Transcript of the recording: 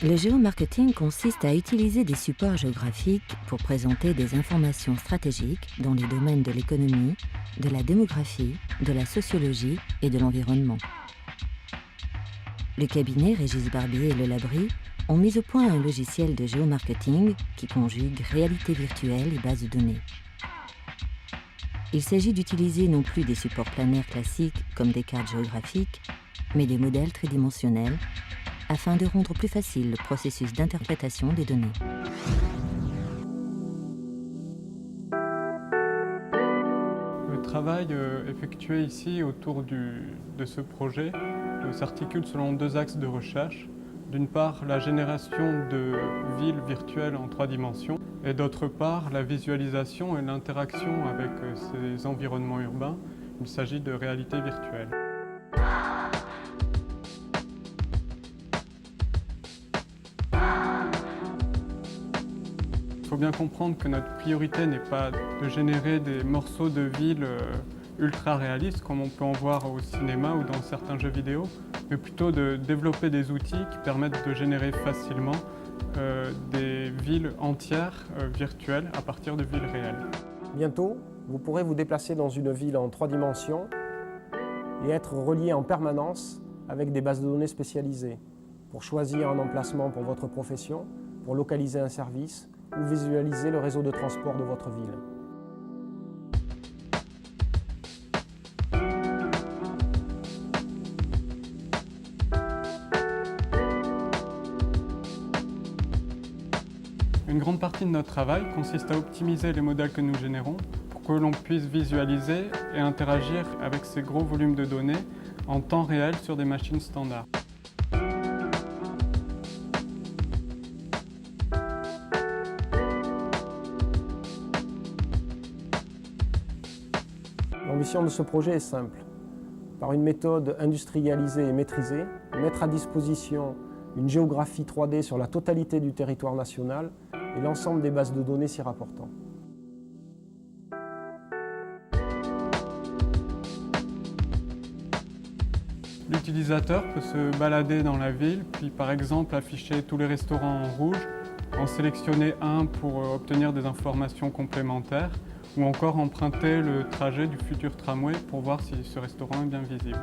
Le géomarketing consiste à utiliser des supports géographiques pour présenter des informations stratégiques dans les domaines de l'économie, de la démographie, de la sociologie et de l'environnement. Le cabinet Régis Barbier et Le Labri ont mis au point un logiciel de géomarketing qui conjugue réalité virtuelle et base de données. Il s'agit d'utiliser non plus des supports planaires classiques comme des cartes géographiques, mais des modèles tridimensionnels afin de rendre plus facile le processus d'interprétation des données. Le travail effectué ici autour de ce projet s'articule selon deux axes de recherche. D'une part, la génération de villes virtuelles en 3 dimensions et d'autre part, la visualisation et l'interaction avec ces environnements urbains. Il s'agit de réalité virtuelle. Il faut bien comprendre que notre priorité n'est pas de générer des morceaux de villes ultra réalistes comme on peut en voir au cinéma ou dans certains jeux vidéo, mais plutôt de développer des outils qui permettent de générer facilement des villes entières virtuelles à partir de villes réelles. Bientôt, vous pourrez vous déplacer dans une ville en 3 dimensions et être relié en permanence avec des bases de données spécialisées pour choisir un emplacement pour votre profession, pour localiser un service ou visualiser le réseau de transport de votre ville. Une grande partie de notre travail consiste à optimiser les modèles que nous générons pour que l'on puisse visualiser et interagir avec ces gros volumes de données en temps réel sur des machines standards. L'ambition de ce projet est simple. Par une méthode industrialisée et maîtrisée, mettre à disposition une géographie 3D sur la totalité du territoire national et l'ensemble des bases de données s'y rapportant. L'utilisateur peut se balader dans la ville, puis par exemple afficher tous les restaurants en rouge, en sélectionner un pour obtenir des informations complémentaires, ou encore emprunter le trajet du futur tramway pour voir si ce restaurant est bien visible.